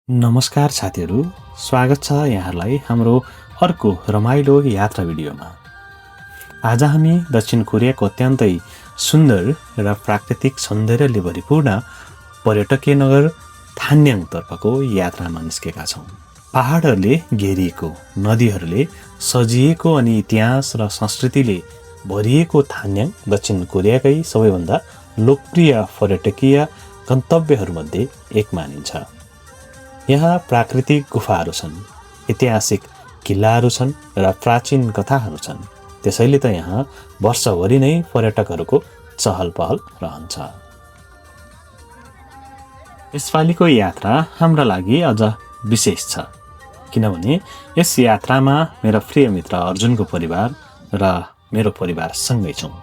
नमस्कार साथीहरू, स्वागत छ यहाँहरूलाई हाम्रो अर्को रमाइलो यात्रा भिडियोमा। आज हामी दक्षिण कोरियाको अत्यन्तै सुन्दर र प्राकृतिक सौन्दर्यले भरिपूर्ण पर्यटकीय नगर थान्याङतर्फको यात्रामा निस्केका छौँ। पहाडहरूले घेरिएको, नदीहरूले सजिएको अनि इतिहास र संस्कृतिले भरिएको थान्याङ दक्षिण कोरियाकै सबैभन्दा लोकप्रिय पर्यटकीय गन्तव्यहरूमध्ये एक मानिन्छ। यहाँ प्राकृतिक गुफाहरू छन्, ऐतिहासिक किल्लाहरू छन् र प्राचीन कथाहरू छन्। त्यसैले त यहाँ वर्षभरि नै पर्यटकहरूको चहल पहल रहन्छ। यसपालिको यात्रा हाम्रा लागि अझ विशेष छ, किनभने यस यात्रामा मेरा प्रिय मित्र अर्जुनको परिवार र मेरो परिवार सँगै छौँ।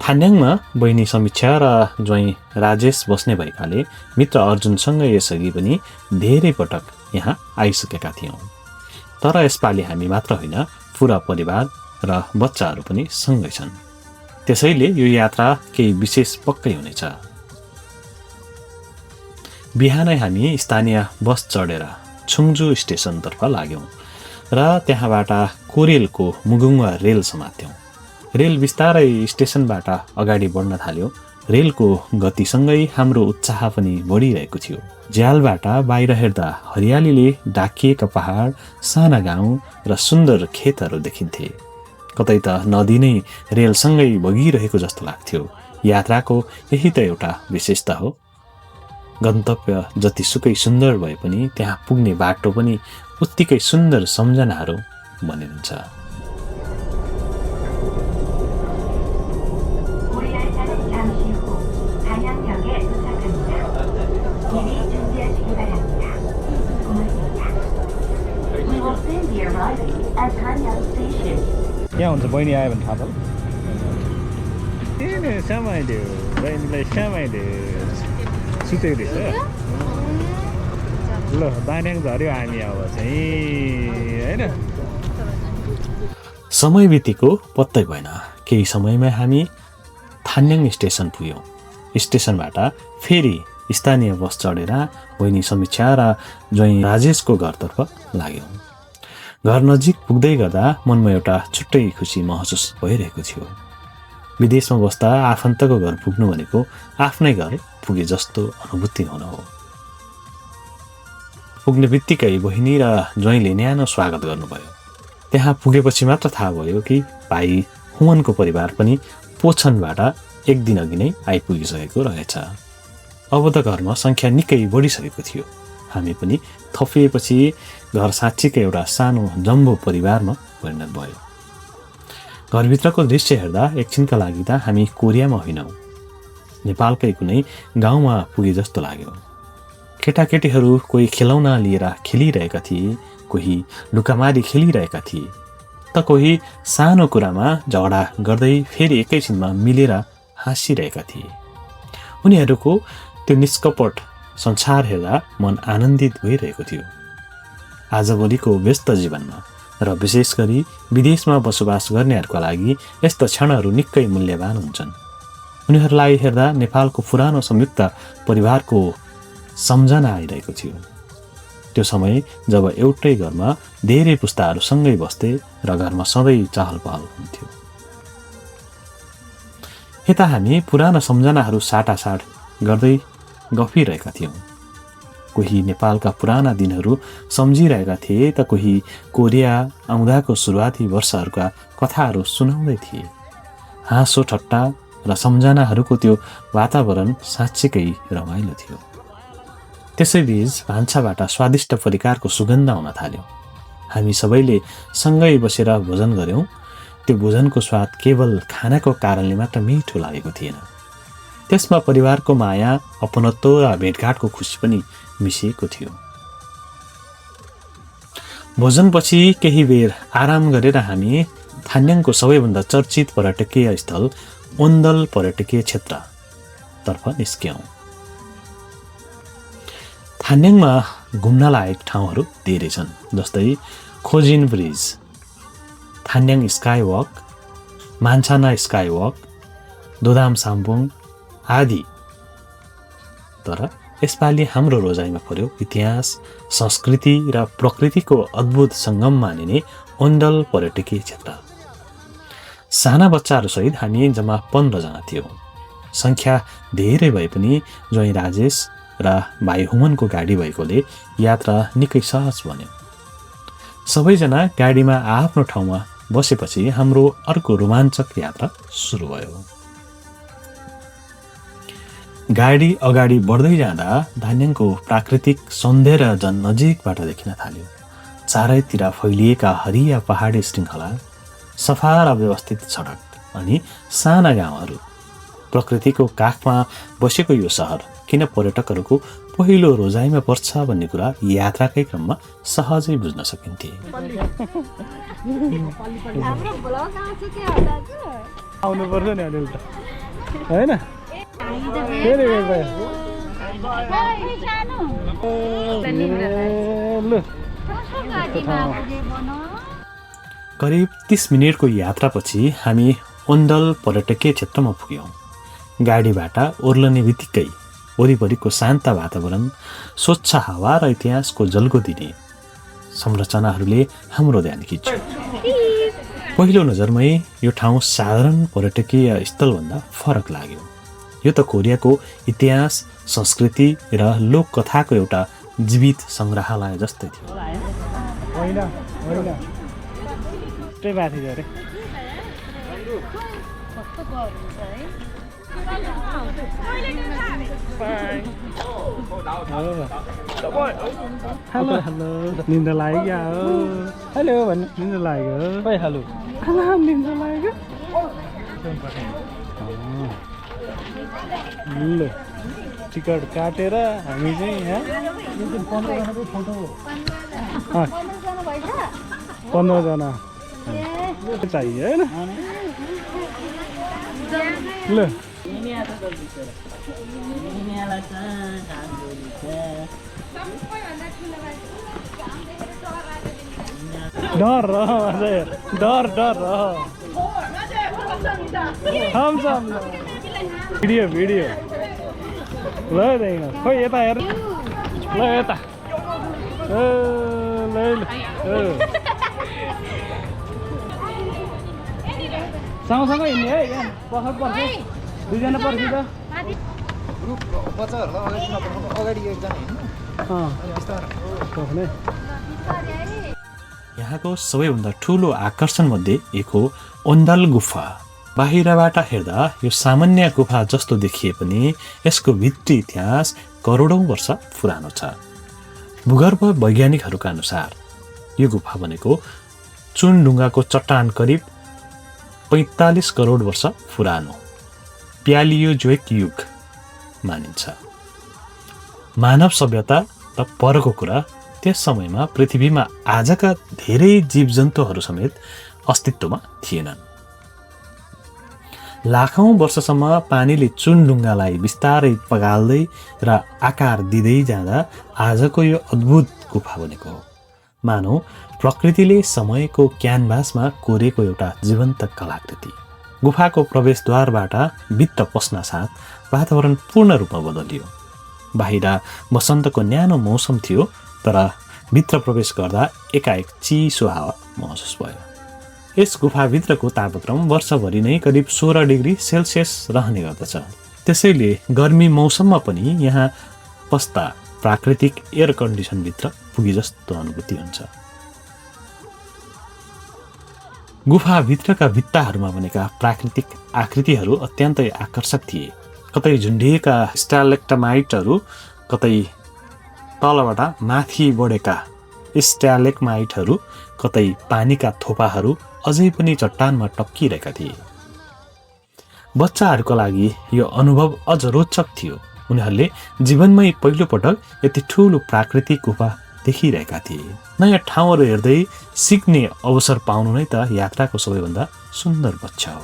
थान्याङमा बहिनी समीक्षा र ज्वाइँ राजेश बस्ने भएकाले मित्र अर्जुनसँग यसअघि पनि धेरै पटक यहाँ आइसकेका थियौँ। तर यसपालि हामी मात्र होइन, पुरा परिवार र बच्चाहरू पनि सँगै छन्। त्यसैले यो यात्रा केही विशेष पक्कै हुनेछ। बिहानै हामी स्थानीय बस चढेर छुङजु स्टेसनतर्फ लाग्यौँ र त्यहाँबाट कोरेलको मुगुङवा रेल समात्यौँ। रेल बिस्तारै स्टेसनबाट अगाडि बढ्न थाल्यो। रेलको गतिसँगै हाम्रो उत्साह पनि बढिरहेको थियो। झ्यालबाट बाहिर हेर्दा हरियालीले ढाकिएका पहाड, साना गाउँ र सुन्दर खेतहरू देखिन्थे। कतै त नदी नै रेलसँगै बगिरहेको जस्तो लाग्थ्यो। यात्राको यही त एउटा विशेषता हो। गन्तव्य जतिसुकै सुन्दर भए पनि त्यहाँ पुग्ने बाटो पनि उत्तिकै सुन्दर सम्झनाहरू बनिन्छ। यहाँ हुन्छ बहिनी आयो भने थाहा पाऊ। सामाइले बहिनीलाई सामाइले सुतेको रहेछ। ल दान्याङ झऱ्यो हामी अब चाहिँ होइन। समय बितेको पत्तै भएन। केही समयमा हामी थान्याङ स्टेसन पुग्यौँ। स्टेसनबाट फेरि स्थानीय बस चढेर बहिनी समीक्षा र ज्वाइँ राजेशको घरतर्फ लाग्यौँ। घर नजिक पुग्दै गर्दा मनमा एउटा छुट्टै खुसी महसुस भइरहेको थियो। विदेशमा बस्दा आफन्तको घर पुग्नु भनेको आफ्नै घर पुगे जस्तो अनुभूति हुन हो। पुग्ने बित्तिकै बहिनी र ज्वाइँले न्यानो स्वागत गर्नुभयो। त्यहाँ पुगेपछि मात्र थाहा भयो कि भाइ हुमनको परिवार पनि पोछनबाट एक दिन अघि नै आइपुगिसकेको रहेछ। अब त घरमा सङ्ख्या निकै बढिसकेको थियो। हामी पनि थपिएपछि घर साँच्चीकै एउटा सानो जम्बो परिवारमा परिणत भयो। घरभित्रको दृश्य हेर्दा एकछिनका लागि त हामी कोरियामा होइनौँ, नेपालकै कुनै गाउँमा पुगे जस्तो लाग्यो। केटाकेटीहरू कोही खेलौना लिएर खेलिरहेका थिए, कोही लुकामारी खेलिरहेका थिए, त कोही सानो कुरामा झगडा गर्दै फेरि एकैछिनमा मिलेर हाँसिरहेका थिए। उनीहरूको त्यो निष्कपट संसार हेर्दा मन आनन्दित भइरहेको थियो। आजभोलिको व्यस्त जीवनमा र विशेष गरी विदेशमा बसोबास गर्नेहरूका लागि यस्ता क्षणहरू निकै मूल्यवान हुन्छन्। उनीहरूलाई हेर्दा नेपालको पुरानो संयुक्त परिवारको सम्झना आइरहेको थियो। त्यो समय जब एउटै घरमा धेरै पुस्ताहरू सँगै बस्थे र घरमा सधैँ चहल पहल हुन्थ्यो। यता हामी पुराना सम्झनाहरू साटासाट गर्दै गफिरहेका थियौँ। कोही नेपालका पुराना दिनहरू सम्झिरहेका थिए त कोही कोरिया आउँदाको सुरुवाती वर्षहरूका कथाहरू सुनाउँदै थिए। हाँसो ठट्टा र सम्झनाहरूको त्यो वातावरण साँच्चीकै रमाइलो थियो। त्यसैबीच भान्साबाट स्वादिष्ट परिकारको सुगन्ध आउन थाल्यो। हामी सबैले सँगै बसेर भोजन गऱ्यौँ। त्यो भोजनको स्वाद केवल खानाको कारणले मात्र मिठो लागेको थिएन, त्यसमा परिवारको माया, अपनत्व र भेटघाटको खुसी पनि मिसिएको थियो। भोजनपछि केही बेर आराम गरेर हामी थान्याङको सबैभन्दा चर्चित पर्यटकीय स्थल ओन्दल पर्यटकीय क्षेत्रतर्फ निस्क्यौँ। थान्याङमा घुम्न लायक ठाउँहरू धेरै छन्, जस्तै Khojin bridge, Thanyang sky walk, Manchhana sky walk, Dodam Sambung आदि। तर यसपालि हाम्रो रोजाइमा पर्यो इतिहास, संस्कृति र प्रकृतिको अद्भुत सङ्गम मानिने ओन्डल पर्यटकीय क्षेत्र। साना बच्चाहरूसहित हामी जम्मा 15 जना थियौँ। सङ्ख्या धेरै भए पनि ज्वाइँ राजेश र भाइ हुमनको गाडी भएकोले यात्रा निकै सहज बन्यो। सबैजना गाडीमा आफ्नो ठाउँमा बसेपछि हाम्रो अर्को रोमाञ्चक यात्रा सुरु भयो। गाडी अगाडि बढ्दै जाँदा धान्यङको प्राकृतिक सौन्दर्य झन् नजिकबाट देखिन थाल्यो। चारैतिर फैलिएका हरिया पहाडी श्रृङ्खला, सफा र व्यवस्थित सडक अनि साना गाउँहरू। प्रकृतिको काखमा बसेको यो सहर किन पर्यटकहरूको पहिलो रोजाइमा पर्छ भन्ने कुरा यात्राकै क्रममा सहजै बुझ्न सकिन्थे। आउनुपर्छ नि अलिअलि त होइन? करिब 30 मिनटको यात्रापछि हामी ओन्डल पर्यटकीय क्षेत्रमा पुग्यौँ। गाडीबाट ओर्लने बित्तिकै वरिपरिको शान्त वातावरण, स्वच्छ हावा र इतिहासको झल्को दिने संरचनाहरूले हाम्रो ध्यान खिच्यो। पहिलो नजरमै यो ठाउँ साधारण पर्यटकीय स्थलभन्दा फरक लाग्यो। यो त कोरियाको इतिहास, संस्कृति र लोककथाको एउटा जीवित सङ्ग्रहालय जस्तै थियो। हेलो हेलो निन्दा लाग्यो हो? हेलो भन्नु निन्दा लाग्यो? खै हेलो निन्दा लाग्यो? ल टिकट काटेर हामी चाहिँ यहाँ 15 जना चाहियो होइन? ल डर रह डर रह भिडियो ल खोइ यता हेर ल यता सँगसँगै हिँड्ने है यहाँ पख पर्छ 2 जना पर्छ त यहाँको सबैभन्दा ठुलो आकर्षण मध्ये एक हो ओन्डल गुफा। बाहिरबाट हेर्दा यो सामान्य गुफा जस्तो देखिए पनि यसको भित्री इतिहास करोडौं वर्ष पुरानो छ। भूगर्भ वैज्ञानिकहरूका अनुसार यो गुफा भनेको चुनढुङ्गाको चट्टान करिब 45 करोड वर्ष पुरानो प्यालियोजोइक युग मानिन्छ। मानव सभ्यता त परको कुरा, त्यस समयमा पृथ्वीमा आजका धेरै जीवजन्तुहरू समेत अस्तित्वमा थिएनन्। लाखौं वर्षसम्म पानीले चुनढुङ्गालाई बिस्तारै पगाल्दै र आकार दिँदै जाँदा आजको यो अद्भुत गुफा बनेको हो। मानौ प्रकृतिले समयको क्यानभासमा कोरेको एउटा जीवन्त कलाकृति। गुफाको प्रवेशद्वारबाट भित्र पस्न साथ वातावरण पूर्ण रूपमा बदलियो। बाहिर वसन्तको न्यानो मौसम थियो, तर भित्र प्रवेश गर्दा एकाएक चिसो हावा महसुस भयो। यस गुफाभित्रको तापक्रम वर्षभरि नै करिब 16 डिग्री सेल्सियस रहने गर्दछ। त्यसैले गर्मी मौसममा पनि यहाँ पस्दा प्राकृतिक एयर कन्डिसनभित्र पुगे जस्तो अनुभूति हुन्छ। गुफाभित्रका भित्ताहरूमा बनेका प्राकृतिक आकृतिहरू अत्यन्तै आकर्षक थिए। कतै झुन्डिएका स्ट्यालेक्टमाइटहरू, कतै तलबाट माथि बढेका स्ट्यालेक्माइटहरू, कतै पानीका थोपाहरू अझै पनि चट्टानमा टक्किरहेका थिए। बच्चाहरूका लागि यो अनुभव अझ रोचक थियो। उनीहरूले जीवनमै पहिलोपटक यति ठुलो प्राकृतिक गुफा देखिरहेका थिए। नयाँ ठाउँहरू हेर्दै सिक्ने अवसर पाउनु नै त यात्राको सबैभन्दा सुन्दर पक्ष हो।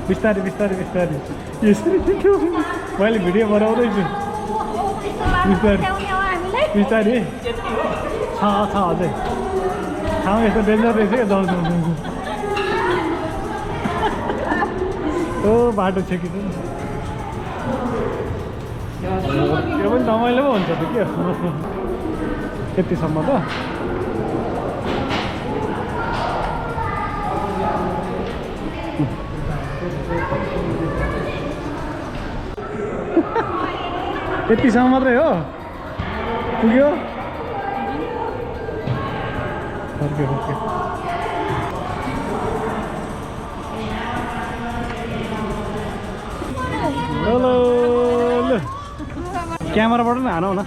बिस्तारै मैले भिडियो बनाउँदैछु। बिस्तारै छ अझै ठाउँ यस्तो डेन्जर रहेछ क्या। जाउँ बाटो छ कि रमाइलो पो हुन्छ त के यतिसम्म त यतिसम्म मात्रै हो पुग्यो फर्क्यो ल क्यामेराबाट पनि हानौ न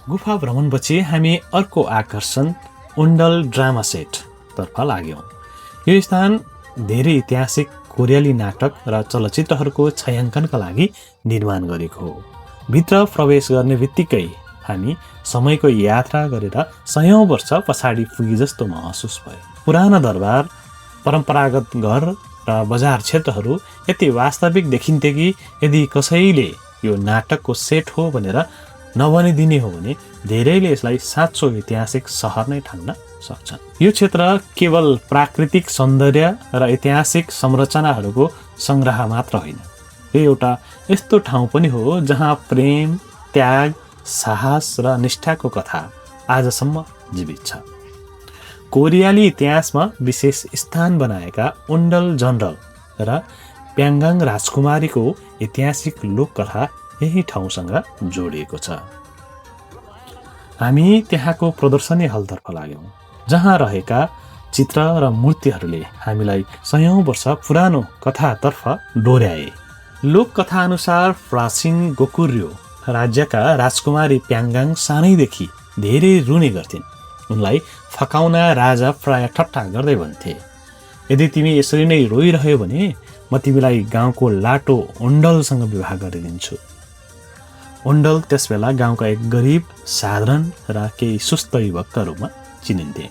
गुफा भ्रमणपछि हामी अर्को आकर्षण उन्डल ड्रामा सेट तर्फ लाग्यौँ। यो स्थान धेरै ऐतिहासिक कोरियाली नाटक र चलचित्रहरूको छायाङ्कनका लागि निर्माण गरेको हो। भित्र प्रवेश गर्ने बित्तिकै हामी समयको यात्रा गरेर सयौं वर्ष पछाडि पुगे जस्तो महसुस भयो। पुरानो दरबार, परम्परागत घर र बजार क्षेत्रहरू यति वास्तविक देखिन्थे कि यदि कसैले यो नाटकको सेट हो भनेर नभनिदिने हो भने धेरैले यसलाई साँचो ऐतिहासिक सहर नै ठान्न सक्छन्। यो क्षेत्र केवल प्राकृतिक सौन्दर्य र ऐतिहासिक संरचनाहरूको सङ्ग्रह मात्र होइन, यो एउटा यस्तो ठाउँ पनि हो जहाँ प्रेम, त्याग, साहस र निष्ठाको कथा आजसम्म जीवित छ। कोरियाली इतिहासमा विशेष स्थान बनाएका उन्डल जनरल र प्याङ्गाङ राजकुमारीको ऐतिहासिक लोककथा यही ठाउँसँग जोडिएको छ। हामी त्यहाँको प्रदर्शनी हलतर्फ लाग्यौँ, जहाँ रहेका चित्र र मूर्तिहरूले हामीलाई सयौं वर्ष पुरानो कथातर्फ डोर्याए। लोककथा अनुसार प्राचीन गोकुर्यो राज्यका राजकुमारी प्याङ्गाङ सानैदेखि धेरै रुने गर्थिन्। उनलाई फकाउन राजा प्राय ठट्टा गर्दै भन्थे, यदि तिमी यसरी नै रोइरह्यो भने म तिमीलाई गाउँको लाटो उन्डलसँग विवाह गरिदिन्छु। उन्डल त्यसबेला गाउँका एक गरिब, साधारण र केही सुस्त युवकका रूपमा चिनिन्थे।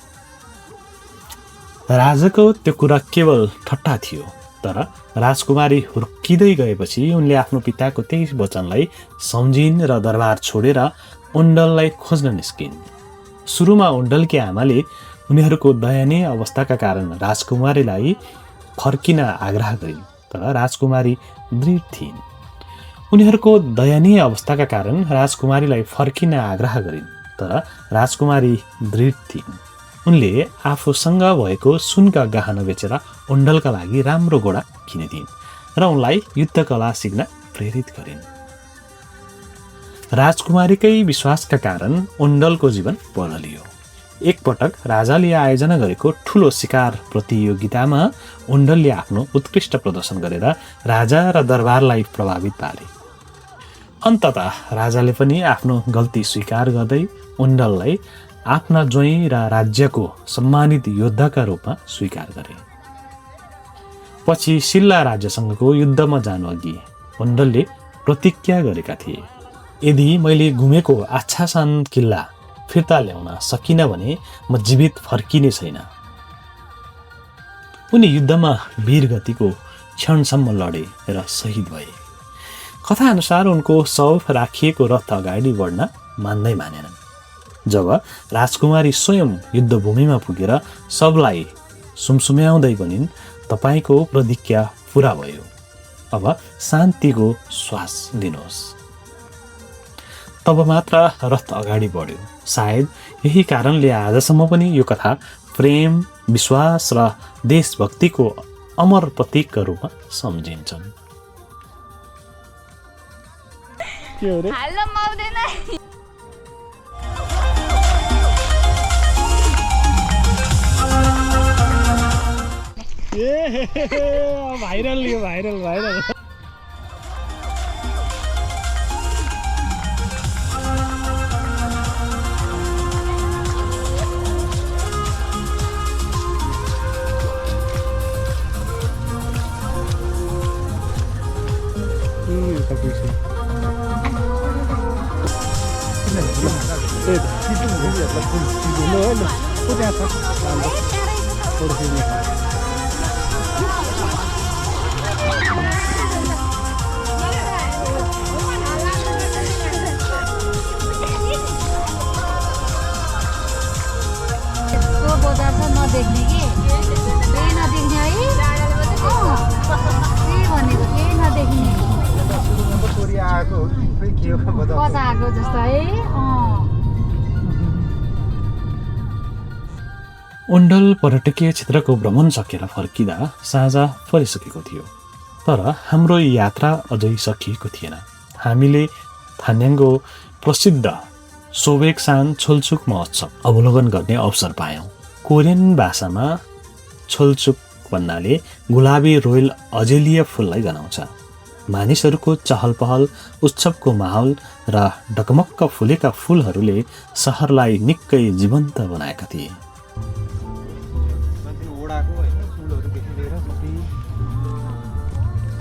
राजाको त्यो कुरा केवल ठट्टा थियो, तर राजकुमारी हुर्किँदै गएपछि उनले आफ्नो पिताको त्यही वचनलाई सम्झिन् र दरबार छोडेर उन्डललाई खोज्न निस्किन्। सुरुमा उन्डलकी आमाले उनीहरूको दयनीय अवस्थाका कारण राजकुमारीलाई फर्किन आग्रह गरिन्, तर राजकुमारी दृढ थिइन्। उनीहरूको दयनीय अवस्थाका कारण राजकुमारीलाई फर्किन आग्रह गरिन्, तर राजकुमारी दृढ थिइन्। उनले आफूसँग भएको सुनका गहना बेचेर उन्डलका लागि राम्रो घोडा किनिदिन् र उनलाई युद्धकला सिक्न प्रेरित गरिन्। राजकुमारीकै विश्वासका कारण उन्डलको जीवन बदलियो। एकपटक राजाले आयोजना गरेको ठुलो शिकार प्रतियोगितामा उन्डलले आफ्नो उत्कृष्ट प्रदर्शन गरेर राजा र दरबारलाई प्रभावित पारे। अन्ततः राजाले पनि आफ्नो गल्ती स्वीकार गर्दै उन्डललाई आफ्ना ज्वाइँ र राज्यको सम्मानित योद्धाका रूपमा स्वीकार गरे। पछि सिल्ला राज्यसँगको युद्धमा जानु अघि उन्डलले प्रतिज्ञा गरेका थिए, यदि मैले घुमेको आच्छासन किल्ला फिर्ता ल्याउन सकिनँ भने म जीवित फर्किने छैन। उनी युद्धमा वीरगतिको क्षणसम्म लडे र शहीद भए। कथा अनुसार उनको शव राखिएको रथ अगाडि बढ्न मान्दै मानेनन्। जब राजकुमारी स्वयं युद्धभूमिमा पुगेर सबलाई सुमसुम्याउँदै भनिन्, तपाईको प्रतिज्ञा पूरा भयो, अब शान्तिको श्वास लिनुहोस्। तब मात्र रथ अगाडि बढ्यो। सायद यही कारणले आजसम्म पनि यो कथा प्रेम, विश्वास र देशभक्तिको अमर प्रतीकका रूपमा सम्झिन्छन्। भाइरल यो भाइरल भाइरल नदेख्ने कि केही नदेख्ने है त्यही भनेको केही नदेख्ने कता आएको जस्तो है ओन्डल पर्यटकीय क्षेत्रको भ्रमण सकेर फर्किँदा साँझ परिसकेको थियो। तर हाम्रो यात्रा अझै सकिएको थिएन। हामीले थान्याङको प्रसिद्ध सोबेकसान छोलचुक महोत्सव अवलोकन गर्ने अवसर पायौँ। कोरियन भाषामा छोलचुक भन्नाले गुलाबी रोयल अजेलिया फुललाई जनाउँछ। मानिसहरूको चहल पहल, उत्सवको माहौल र ढकमक्क फुलेका फुलहरूले सहरलाई निकै जीवन्त बनाएका थिए।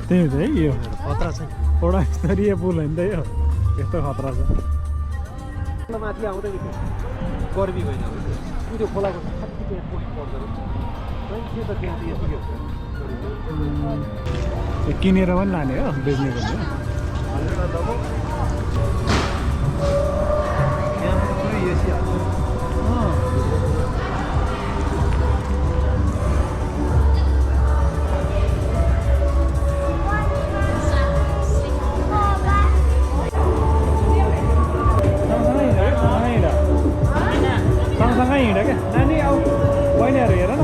त्यही हो है यो खतरा छ एउटा स्तरीय पुल होइन त यो यस्तो खतरा छ माथि आउँदैदेखि गर्मी होइन त्यो खोलाको साथी पोस्ट पर्दैन किनेर पनि लाने हो बेच्ने पनि सँगसँगै हिँड क्या नानी आऊ बहिनीहरू हेर न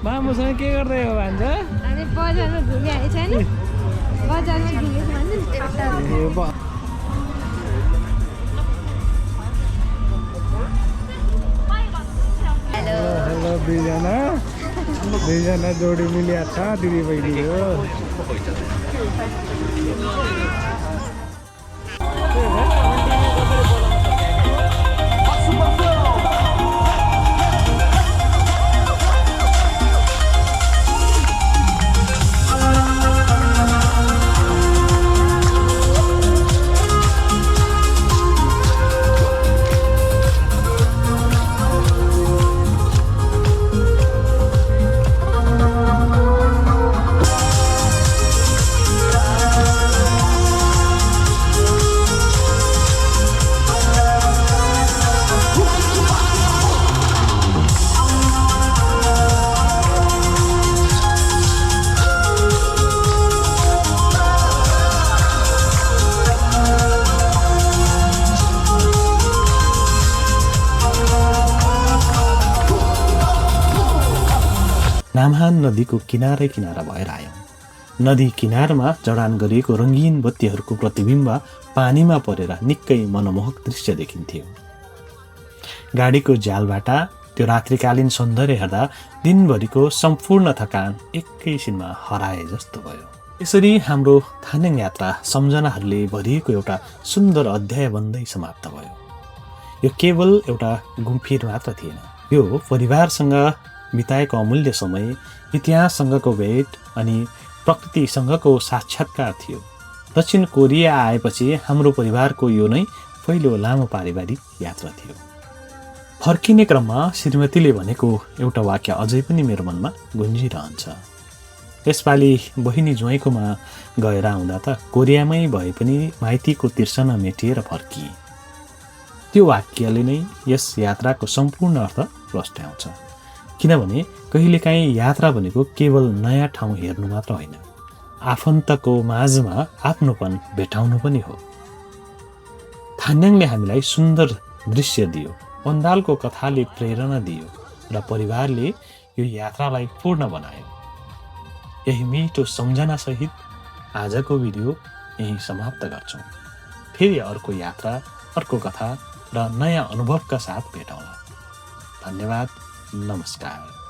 मामुसँग के गर्दै हो भान्जा बजारमा घुमिहालेको छ नि बजारमा घुमेको भन्नु नि हेलो दुईजना जोडी मिलिया छ दिदी बहिनी हो नामहान नदीको किनारै किनारा भएर आयौँ। नदी किनारमा जडान गरिएको रङ्गीन बत्तीहरूको प्रतिबिम्ब पानीमा परेर निकै मनमोहक दृश्य देखिन्थ्यो। गाडीको झ्यालबाट त्यो रात्रिकालीन सौन्दर्य हेर्दा दिनभरिको सम्पूर्ण थकान एकैछिनमा हराए जस्तो भयो। यसरी हाम्रो थान्याङ यात्रा सम्झनाहरूले भरिएको एउटा सुन्दर अध्याय बन्दै समाप्त भयो। यो केवल एउटा घुमफिर मात्र थिएन, यो परिवारसँग बिताएको अमूल्य समय, इतिहाससँगको भेट अनि प्रकृतिसँगको साक्षात्कार थियो। दक्षिण कोरिया आएपछि हाम्रो परिवारको यो नै पहिलो लामो पारिवारिक यात्रा थियो। फर्किने क्रममा श्रीमतीले भनेको एउटा वाक्य अझै पनि मेरो मनमा गुन्जिरहन्छ। यसपालि बहिनी ज्वाइँकोमा गएर आउँदा त कोरियामै भए पनि माइतीको तिर्सना मेटिएर फर्किए। त्यो वाक्यले नै यस यात्राको सम्पूर्ण अर्थ प्रस्ट्याउँछ। किनभने कहिलेकाहीँ यात्रा भनेको केवल नयाँ ठाउँ हेर्नु मात्र होइन, आफन्तको माझमा आफ्नोपन भेटाउनु पनि हो। थान्याङले हामीलाई सुन्दर दृश्य दियो, पन्दालको कथाले प्रेरणा दियो र परिवारले यो यात्रालाई पूर्ण बनायो। यही मिठो सम्झनासहित आजको भिडियो यही समाप्त गर्छौँ। फेरि अर्को यात्रा, अर्को कथा र नयाँ अनुभवका साथ भेटौँला। धन्यवाद, नमस्कार।